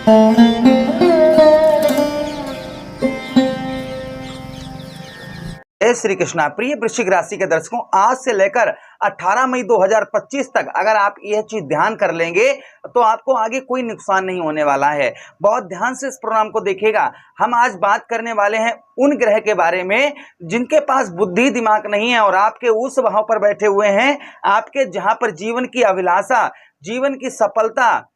जय श्री कृष्णा। प्रिय वृश्चिक राशि के दर्शकों, आज से लेकर 18 मई 2025 तक अगर आप यह चीज ध्यान कर लेंगे तो आपको आगे कोई नुकसान नहीं होने वाला है। बहुत ध्यान से इस प्रोग्राम को देखिएगा। हम आज बात करने वाले हैं उन ग्रह के बारे में जिनके पास बुद्धि दिमाग नहीं है और आपके उस भाव पर बैठे हुए हैं, आपके जहां पर जीवन की अभिलाषा, जीवन की सफलता,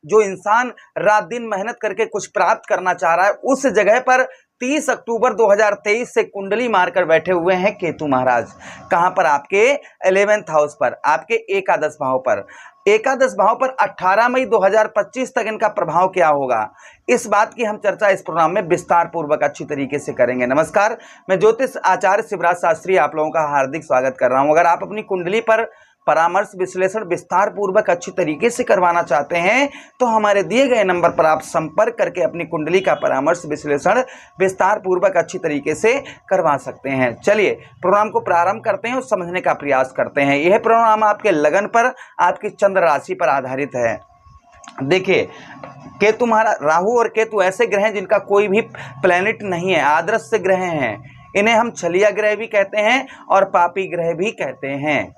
जो इंसान रात दिन मेहनत करके कुछ प्राप्त करना चाह रहा है, उस जगह पर 30 अक्टूबर 2023 से कुंडली मारकर बैठे हुए हैं केतु महाराज। कहां पर? आपके 11th हाउस पर, आपके एकादश भाव पर। एकादश भाव पर 18 मई 2025 तक इनका प्रभाव क्या होगा, इस बात की हम चर्चा इस प्रोग्राम में विस्तार पूर्वक अच्छी तरीके से करेंगे। नमस्कार, मैं ज्योतिष आचार्य शिवराज शास्त्री आप लोगों का हार्दिक स्वागत कर रहा हूं। अगर आप अपनी कुंडली पर परामर्श विश्लेषण विस्तार पूर्वक अच्छी तरीके से करवाना चाहते हैं तो हमारे दिए गए नंबर पर आप संपर्क करके अपनी कुंडली का परामर्श विश्लेषण विस्तार पूर्वक अच्छी तरीके से करवा सकते हैं। चलिए प्रोग्राम को प्रारंभ करते हैं और समझने का प्रयास करते हैं। यह प्रोग्राम आपके लगन पर, आपकी चंद्र राशि पर आधारित है। देखिए, केतु महाराज, राहु और केतु ऐसे ग्रह हैं जिनका कोई भी प्लैनेट नहीं है, आदर्श ग्रह हैं। इन्हें हम छलिया ग्रह भी कहते हैं और पापी ग्रह भी कहते हैं।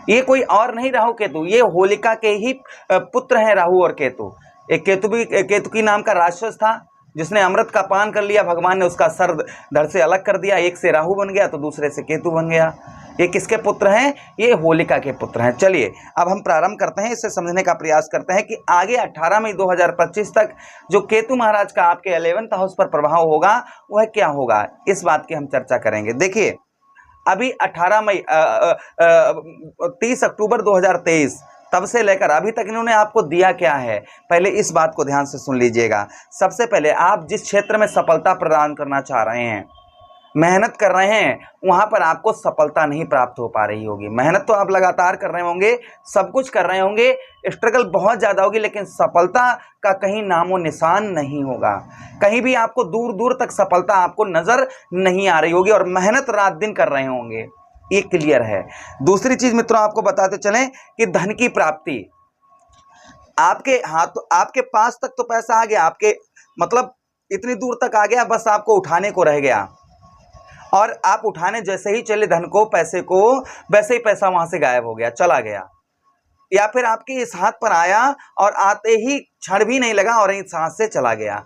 ये कोई और नहीं राहु केतु, ये होलिका के ही पुत्र हैं राहु और केतु। एक केतु की नाम का राक्षस था जिसने अमृत का पान कर लिया, भगवान ने उसका सर धड़ से अलग कर दिया। एक से राहु बन गया तो दूसरे से केतु बन गया। ये किसके पुत्र हैं? ये होलिका के पुत्र हैं। चलिए अब हम प्रारंभ करते हैं, इससे समझने का प्रयास करते हैं कि आगे 18 मई 2025 तक जो केतु महाराज का आपके 11th हाउस पर प्रभाव होगा वह क्या होगा, इस बात की हम चर्चा करेंगे। देखिए, अभी 18 मई 30 अक्टूबर 2023 तब से लेकर अभी तक इन्होंने आपको दिया क्या है, पहले इस बात को ध्यान से सुन लीजिएगा। सबसे पहले, आप जिस क्षेत्र में सफलता प्रदान करना चाह रहे हैं, मेहनत कर रहे हैं, वहां पर आपको सफलता नहीं प्राप्त हो पा रही होगी। मेहनत तो आप लगातार कर रहे होंगे, सब कुछ कर रहे होंगे, स्ट्रगल बहुत ज्यादा होगी, लेकिन सफलता का कहीं नामो निशान नहीं होगा। कहीं भी आपको दूर दूर तक सफलता आपको नजर नहीं आ रही होगी और मेहनत रात दिन कर रहे होंगे, ये क्लियर है। दूसरी चीज मित्रों, आपको बताते चलें कि धन की प्राप्ति आपके हाथ, आपके पास तक तो पैसा आ गया, आपके मतलब इतनी दूर तक आ गया, बस आपको उठाने को रह गया। और आप उठाने जैसे ही चले धन को, पैसे को, वैसे ही पैसा वहां से गायब हो गया, चला गया। या फिर आपके इस हाथ पर आया और आते ही क्षण भी नहीं लगा और इस हाथ से चला गया।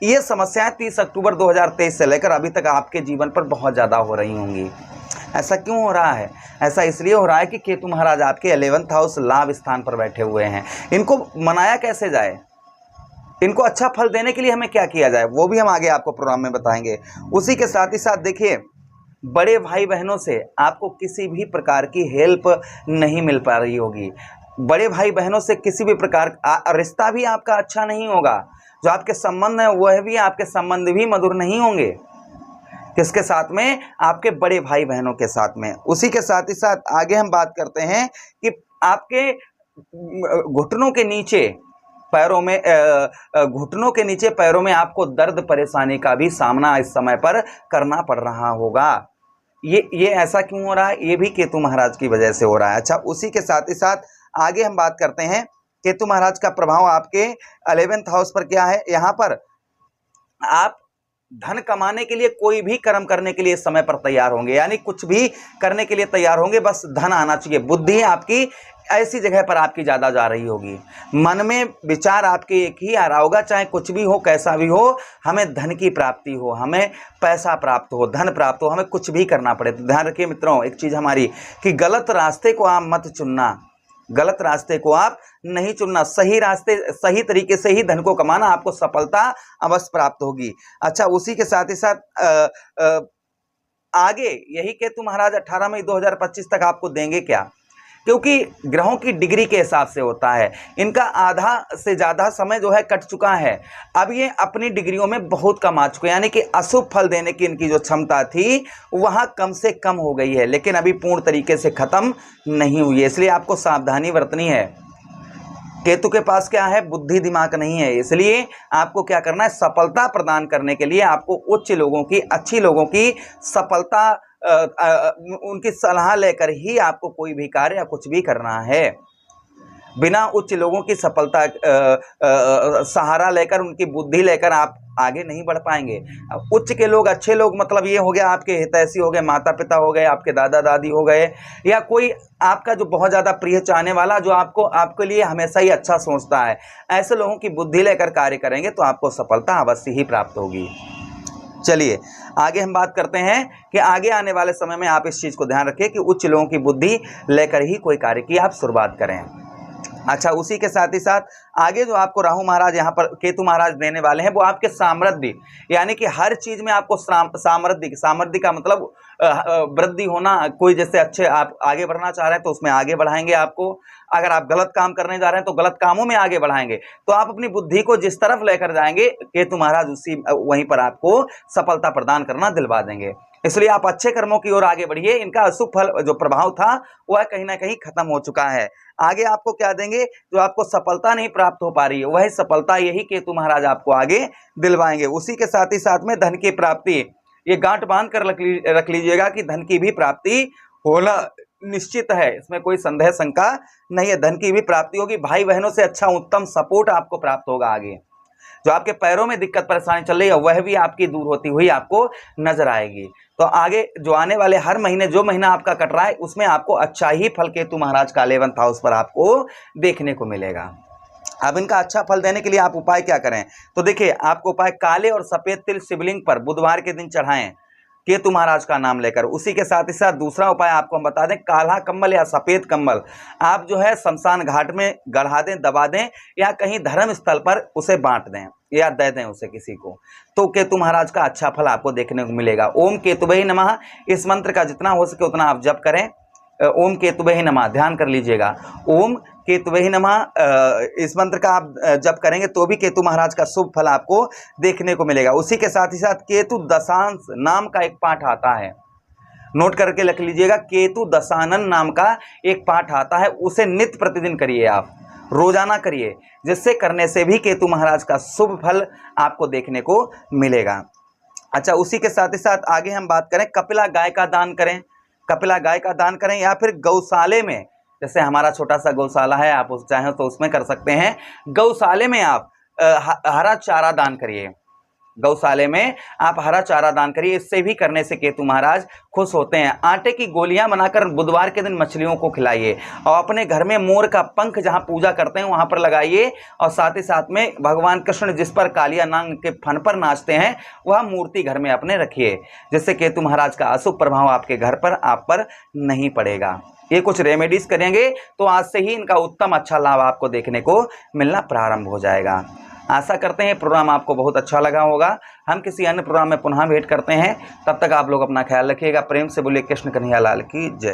ये समस्याएं 30 अक्टूबर 2023 से लेकर अभी तक आपके जीवन पर बहुत ज्यादा हो रही होंगी। ऐसा क्यों हो रहा है? ऐसा इसलिए हो रहा है कि केतु महाराज आपके 11th हाउस लाभ स्थान पर बैठे हुए हैं। इनको मनाया कैसे जाए, इनको अच्छा फल देने के लिए हमें क्या किया जाए, वो भी हम आगे आपको प्रोग्राम में बताएंगे। उसी के साथ ही साथ देखिए, बड़े भाई बहनों से आपको किसी भी प्रकार की हेल्प नहीं मिल पा रही होगी। बड़े भाई बहनों से किसी भी प्रकार रिश्ता भी आपका अच्छा नहीं होगा। जो आपके संबंध है वह भी, आपके संबंध भी मधुर नहीं होंगे। किसके साथ में? आपके बड़े भाई बहनों के साथ में। उसी के साथ ही साथ आगे हम बात करते हैं कि आपके घुटनों के नीचे, पैरों में, घुटनों के नीचे पैरों में आपको दर्द परेशानी का भी सामना इस समय पर करना पड़ रहा होगा। ये ऐसा क्यों हो रहा है? ये भी केतु महाराज की वजह से हो रहा है। अच्छा, उसी के साथ ही साथ आगे हम बात करते हैं, केतु महाराज का प्रभाव आपके 11th हाउस पर क्या है। यहाँ पर आप धन कमाने के लिए, कोई भी कर्म करने के लिए समय पर तैयार होंगे, यानी कुछ भी करने के लिए तैयार होंगे, बस धन आना चाहिए। बुद्धि आपकी ऐसी जगह पर आपकी ज्यादा जा रही होगी, मन में विचार आपके एक ही आ रहा होगा, चाहे कुछ भी हो, कैसा भी हो, हमें धन की प्राप्ति हो, हमें पैसा प्राप्त हो, धन प्राप्त हो, हमें कुछ भी करना पड़े। तो ध्यान रखिए मित्रों एक चीज हमारी, कि गलत रास्ते को आप मत चुनना, गलत रास्ते को आप नहीं चुनना, सही रास्ते, सही तरीके से ही धन को कमाना, आपको सफलता अवश्य प्राप्त होगी। अच्छा, उसी के साथ ही साथ आगे यही केतु महाराज 18 मई 2025 तक आपको देंगे क्या, क्योंकि ग्रहों की डिग्री के हिसाब से होता है। इनका आधा से ज़्यादा समय जो है कट चुका है, अब ये अपनी डिग्रियों में बहुत कम आ चुके हैं, यानी कि अशुभ फल देने की इनकी जो क्षमता थी वहाँ कम से कम हो गई है, लेकिन अभी पूर्ण तरीके से खत्म नहीं हुई है। इसलिए आपको सावधानी बरतनी है। केतु के पास क्या है? बुद्धि दिमाग नहीं है। इसलिए आपको क्या करना है? सफलता प्रदान करने के लिए आपको उच्च लोगों की, अच्छी लोगों की सफलता, उनकी सलाह लेकर ही आपको कोई भी कार्य या कुछ भी करना है। बिना उच्च लोगों की सफलता सहारा लेकर, उनकी बुद्धि लेकर आप आगे नहीं बढ़ पाएंगे। उच्च के लोग, अच्छे लोग, मतलब ये हो गया आपके हितैषी हो गए, माता पिता हो गए, आपके दादा दादी हो गए, या कोई आपका जो बहुत ज़्यादा प्रिय चाहने वाला, जो आपको आपके लिए हमेशा ही अच्छा सोचता है, ऐसे लोगों की बुद्धि लेकर कार्य करेंगे तो आपको सफलता अवश्य ही प्राप्त होगी। चलिए आगे हम बात करते हैं कि आगे आने वाले समय में आप इस चीज़ को ध्यान रखें कि उच्च लोगों की बुद्धि लेकर ही कोई कार्य की आप शुरुआत करें। अच्छा, उसी के साथ ही साथ आगे जो आपको राहु महाराज यहाँ पर, केतु महाराज देने वाले हैं, वो आपके सामर्थ्य, यानी कि हर चीज में आपको सामर्थ्य का मतलब वृद्धि होना। कोई जैसे अच्छे आप आगे बढ़ना चाह रहे हैं तो उसमें आगे बढ़ाएंगे आपको, अगर आप गलत काम करने जा रहे हैं तो गलत कामों में आगे बढ़ाएंगे। तो आप अपनी बुद्धि को जिस तरफ लेकर जाएंगे, केतु महाराज उसी वहीं पर आपको सफलता प्रदान करना दिलवा देंगे। इसलिए आप अच्छे कर्मों की ओर आगे बढ़िए। इनका अशुभ फल जो प्रभाव था वह कहीं ना कहीं खत्म हो चुका है। आगे आपको क्या देंगे, जो आपको सफलता नहीं प्राप्त हो पा रही है वह सफलता यही केतु महाराज आपको आगे दिलवाएंगे। उसी के साथ ही साथ में धन की प्राप्ति, ये गांठ बांध कर रख लीजिएगा कि धन की भी प्राप्ति होना निश्चित है, इसमें कोई संदेह शंका नहीं है। धन की भी प्राप्ति होगी, भाई बहनों से अच्छा उत्तम सपोर्ट आपको प्राप्त होगा। आगे जो आपके पैरों में दिक्कत परेशानी चल रही है वह भी आपकी दूर होती हुई आपको नजर आएगी। तो आगे जो आने वाले हर महीने, जो महीना आपका कट रहा है उसमें आपको अच्छा ही फल केतु महाराज का 11th हाउस पर आपको देखने को मिलेगा। अब इनका अच्छा फल देने के लिए आप उपाय क्या करें, तो देखिए आपको उपाय काले और सफेद तिल शिवलिंग पर बुधवार के दिन चढ़ाएं केतु महाराज का नाम लेकर। उसी के साथ ही साथ दूसरा उपाय आपको हम बता दें, काला कम्बल या सफेद कम्बल आप जो है शमशान घाट में गढ़ा दें, दबा दें, या कहीं धर्म स्थल पर उसे बांट दें या दे दें उसे किसी को, तो केतु महाराज का अच्छा फल आपको देखने को मिलेगा। ओम केतुवे नमः, इस मंत्र का जितना हो सके उतना आप जप करें। ओम केतुवे नमः, ध्यान कर लीजिएगा, ओम केतुवे नमः, इस मंत्र का आप जप करेंगे तो भी केतु महाराज का शुभ फल आपको देखने को मिलेगा। उसी के साथ ही साथ केतु दशांश नाम का एक पाठ आता है, नोट करके रख लीजिएगा, केतु दशानन नाम का एक पाठ आता है, उसे नित्य प्रतिदिन करिए, आप रोजाना करिए, जिससे करने से भी केतु महाराज का शुभ फल आपको देखने को मिलेगा। अच्छा, उसी के साथ ही साथ आगे हम बात करें, कपिला गाय का दान करें, कपिला गाय का दान करें, या फिर गौशाले में, जैसे हमारा छोटा सा गौशाला है, आप उस चाहें तो उसमें कर सकते हैं। गौशाले में आप हरा चारा दान करिए, गौशाले में आप हरा चारा दान करिए, इससे भी करने से केतु महाराज खुश होते हैं। आटे की गोलियां बनाकर बुधवार के दिन मछलियों को खिलाइए, और अपने घर में मोर का पंख जहां पूजा करते हैं वहां पर लगाइए, और साथ ही साथ में भगवान कृष्ण जिस पर कालिया नाग के फन पर नाचते हैं वह मूर्ति घर में अपने रखिए, जिससे केतु महाराज का अशुभ प्रभाव आपके घर पर आप पर नहीं पड़ेगा। ये कुछ रेमेडीज करेंगे तो आज से ही इनका उत्तम अच्छा लाभ आपको देखने को मिलना प्रारंभ हो जाएगा। आशा करते हैं प्रोग्राम आपको बहुत अच्छा लगा होगा। हम किसी अन्य प्रोग्राम में पुनः भेंट करते हैं, तब तक आप लोग अपना ख्याल रखिएगा। प्रेम से बोलिए कृष्ण कन्हैया लाल की जय।